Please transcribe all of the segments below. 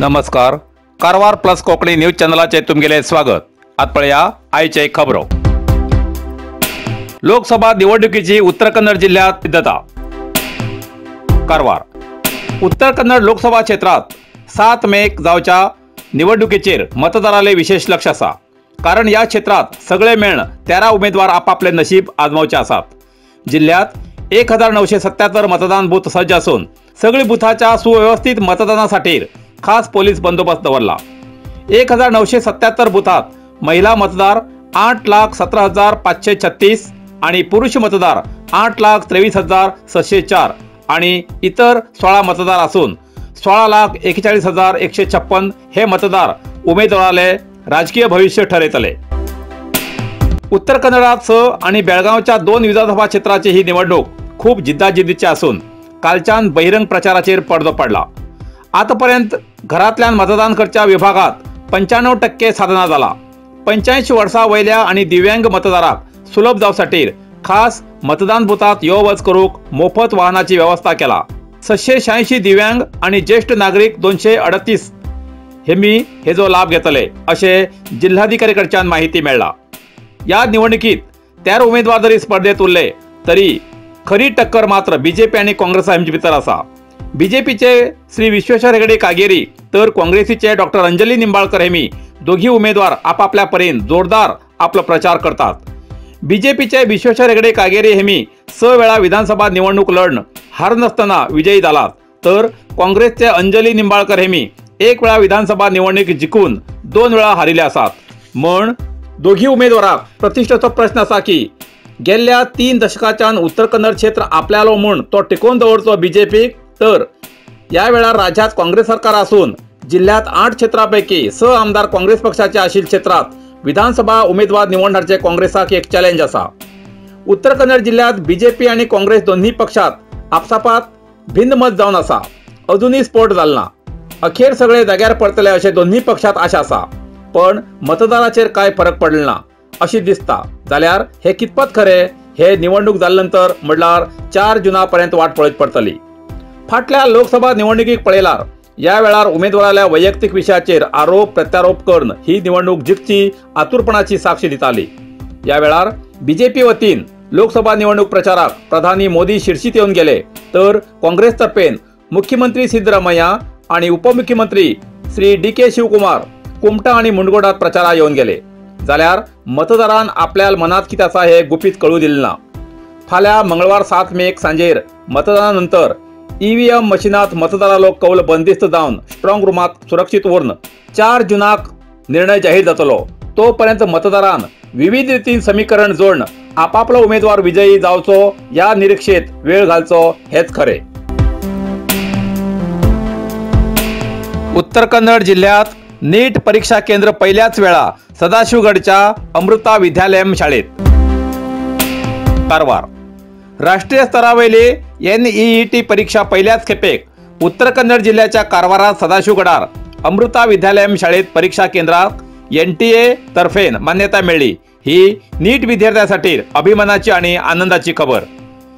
नमस्कार. Karwar plus Konkani news चॅनलाचे तुमगेले स्वागत. आत्पळया आयचे खबरो. लोकसभा निवडणुकीची उत्तर कन्नड जिल्ह्यात सिद्धता. कारवार उत्तर कन्नड लोकसभा क्षेत्रात 7 मे जावच्या निवडणुकीचेर मतदाराले विशेष लक्ष आसा. कारण या क्षेत्रात सगळे मेळन 13 उमेदवार आपापले नशीब आजमावचे आसात. जिल्ह्यात 1977 मतदान बूथ सज्ज असून सगळी बुथाच्या सुव्यवस्थित मतदानासाठी खास पोलीस बंदोबस्त दवरला. 1977 बुथात महिला मतदार 8,17,536 आणि पुरुष मतदार 8,23,604 आणि इतर 16 मतदार असून 16,41,156 हे मतदार उमेदवाराले राजकीय भविष्य ठरयतले. उत्तर कन्नडात 6 आणि बेळगावच्या 2 विधानसभा क्षेत्राची ही निवडणूक खूप जिद्दाजिद्दीची असून कालच्यान बहिरंग प्रचाराचेर पडदो पडला. आतापर्यंत घरातल्यान मतदान करच्या विभागात 95% साधना झाला. 85 वर्सां वयल्या आणि दिव्यांग मतदाराक सुलभ जावसाठी खास मतदान बुथात यो वच करूक मोफत वाहनाची व्यवस्था केला. 686 दिव्यांग आणि ज्येष्ठ नागरिक 238 हेमी हेजो लाभ घेतले असे जिल्हाधिकारी कडच्यान माहिती मेळ्ळा. या निवडणुकीत 13 उमेदवार जरी स्पर्धेत उरले तरी खरी टक्कर मात्र बीजेपी आणि काँग्रेस हांचे भितर आसा. बीजेपीचे श्री विश्वेश्वर हेगडे कागेरी तर काँग्रेसीचे डॉक्टर अंजली निंबाळकर हेमी दोघी उमेदवार आपापल्या परीन जोरदार आपला प्रचार करतात. बीजेपीचे विश्वेश्वर हेगडे कागेरी हेमी 6 वेळा विधानसभा निवडणूक लढण हार नसताना विजयी झालात, तर काँग्रेसचे अंजली निंबाळकर हेमी 1 वेळा विधानसभा निवडणूक जिखून 2 वेळा हारिले आसात. म्हण दोघी उमेदवाराक प्रतिष्ठेचो प्रश्न असा की गेल्या 3 दशकाच्यान उत्तर कन्नड क्षेत्र आपल्यालो म्हूण तो टिकोवन दवरचो बीजेपीक, तर या वेळार राज्यात काँग्रेस सरकार असून जिल्ह्यात 8 क्षेत्रापैकी 6 आमदार काँग्रेस पक्षाचे आशिल्ले क्षेत्रात विधानसभा उमेदवार निवडण्याचे काँग्रेसाक एक चॅलेंज असा. उत्तर कन्नड जिल्ह्यात बीजेपी आणि काँग्रेस दोन्ही पक्षात आपसापात भिन्न मत जावन आसा. अजूनही स्फोट जालो ना. अखेर सगळे जाग्यार पडतले अशें दोन्ही पक्षात आशा आसा. पण मतदाराचेर काय फरक पडलो ना अशी दिसता. जाल्यार हे कितपत खरे हे निवडणूक जाल्ल्यानंतर म्हणल्यार 4 जुनापर्यंत वाट पळोवची पडटली. फाटल्या लोकसभा निवडणुकीक पळयल्यार या वेळार उमेदवाराल्या वैयक्तिक विशयाचेर आरोप प्रत्यारोप करून ही निवडणूक जिखची आतुरपणाची साक्ष दिताली. या वेळार बीजेपी वतीन लोकसभा निवडणूक प्रचाराक प्रधानी मोदी शिरशीत येवन गेले, तर काँग्रेस तर्फेन मुख्यमंत्री सिद्धरामय्या आणि उपमुख्यमंत्री श्री DK शिवकुमार कुमटा आणि मुंडगोडात प्रचाराक येवन गेले. जाल्यार मतदारान आपल्या मनात कितें आसा हे गुपीत कळू दिले ना. फाल्यां मंगळवार 7 मेक सांजेर मतदानानंतर EVM मशीनात मतदारालो कौल बंदिस्त जावन स्ट्रॉंग रूमात सुरक्षीत व्हरून 4 जुनाक निर्णय जाहीर जातलो. तोपर्यंत मतदारान विविध रितीन समीकरण जोडून आपापलो उमेदवार विजयी जावचो या निरीक्षेत वेळ घालचो हेच खरे. उत्तर कन्नड जिल्ह्यात नीट परीक्षा केंद्र पहिल्याच वेळा सदाशिवगडच्या अमृता विद्यालयम शाळेत. कारवार राष्ट्रीय स्तरावयली NEET परीक्षा पहिल्याच खेपेक उत्तर कन्नड जिल्ह्याच्या कारवारात सदाशिवगडार अमृता विद्यालयम शाळेत परीक्षा केंद्राक NTA तर्फेन मान्यता मेळ्ळी. ही नीट विद्यार्थ्यांसाठी अभिमानाची आणि आनंदाची खबर.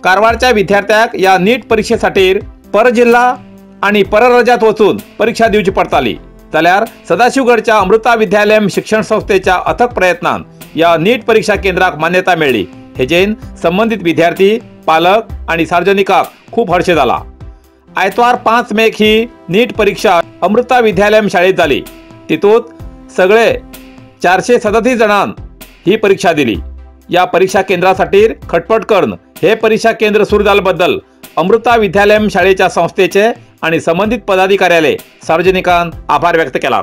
कारवारच्या विद्यार्थ्याक या नीट परीक्षेसाठी परजिल्हा आणि परराज्यात वचून परीक्षा दिवची पडताली. जाल्यार सदाशिवगडच्या अमृता विद्यालयम शिक्षण संस्थेच्या अथक प्रयत्नान या नीट परीक्षा केंद्राक मान्यता मेळ्ळी. हेजेन संबंधित विद्यार्थी, पालक आणि सार्वजनिकाक खूप हर्षे झाला. आयतवार 5 मेक ही नीट परीक्षा अमृता विद्यालयम शाळेत झाली. तितूंत सगळे 437 जणांन ही परीक्षा दिली. या परीक्षा केंद्रासाठी खटपट करून हे परीक्षा केंद्र सुरू झाल्याबद्दल अमृता विद्यालयम शाळेच्या संस्थेचे आणि संबंधित पदाधिकाऱ्याले सार्वजनिकान आभार व्यक्त केला.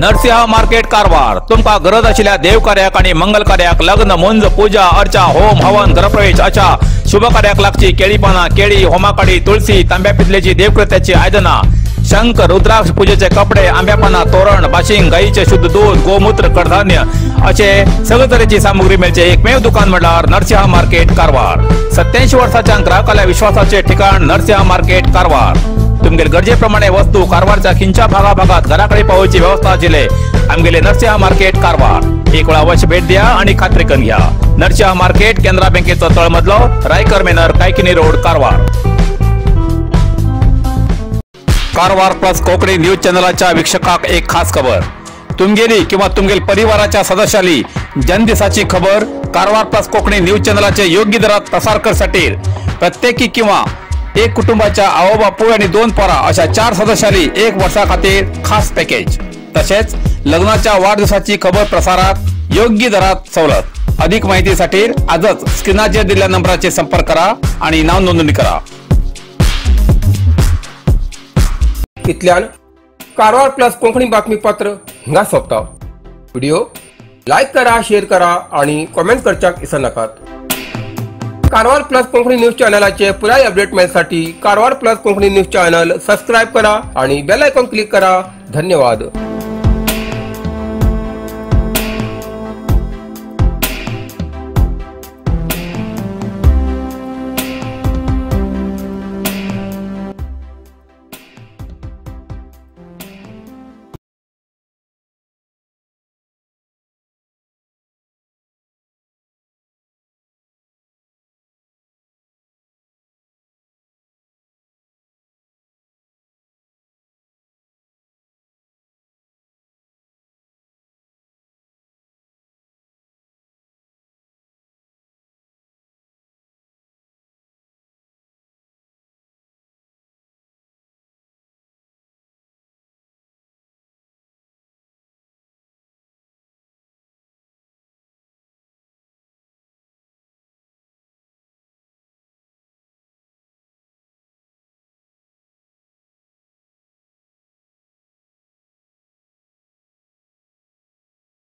नरसिंह मार्केट कारवार तुमका गरज आशिल्ल्या देव कार्याक आणि मंगल कार्याक, लग्न, मुंज, पूजा, अर्चा, होम, हवन, गृहप्रवेश अशा शुभ कार्याक लागची केळी पाना, केळी, होमाकाडी, तुळशी, तांब्या पितलेची देवकृत्याची आयदना, शंख, रुद्राक्ष पूजेचे कपडे, आंब्या पाना, तोरण, बाशिंग, गाईचे शुद्ध दूध, गोमूत्र, कडधान्य असे सगळे तरेची सामुग्री मेळचे एकमेव दुकान म्हणल्यार नरसिंह मार्केट कारवार। 87 वर्षांच्या ग्राहकाला विश्वासाचे ठिकाण नरसिंह मार्केट कारवार। तुमगेर गरजेप्रमाणे वस्तू कारवारच्या खिंच्या भागाभागात घराकडे पावोवची व्यवस्था आशिल्ले आमगेले नरसिंह मार्केट कारवार। एक वेळ अवश्य भेट द्या आणि खात्री करून घ्या। नरसिंह मार्केट केंद्रा बँकेचो तळमजलो, रायकर मेनर, Kaikini road, Karwar. Karwar plus Konkani news चॅनलच्या वीक्षकाक एक खास खबर। तुमगेली किंवा तुमगेल परिवाराच्या सदस्याली जन्मदिसाची खबर कारवार प्लस कोकणी न्यूज चॅनलचे योग्य दरात प्रसार करण्यासाठी प्रत्येकी किंवा एक कुटुंबाच्या आवो बापू आणि 2 पोरा अशा 4 सदस्याली 1 वर्षा खातीर खास पॅकेज। तसेच लग्नाच्या वाढदिवसाची खबर प्रसारात योग्य दरात सवलत। अधिक माहितीसाठी आजच स्क्रीनाचेर दिलेल्या नंबराचे संपर्क करा आणि नाव नोंदणी करा। इतल्यान कारवार प्लस कोंकणी बातमीपत्र हिंगा सोंपता। व्हिडिओ लाईक करा, शेअर करा आणि कमेंट करच्याक विसरू नाकात। कारवार प्लस कोंकणी न्यूज चॅनलाचे पुराय अपडेट मेळसाठी Karwar plus Konkani news channel subscribe करा आणि बेल आयकॉन क्लिक करा। धन्यवाद।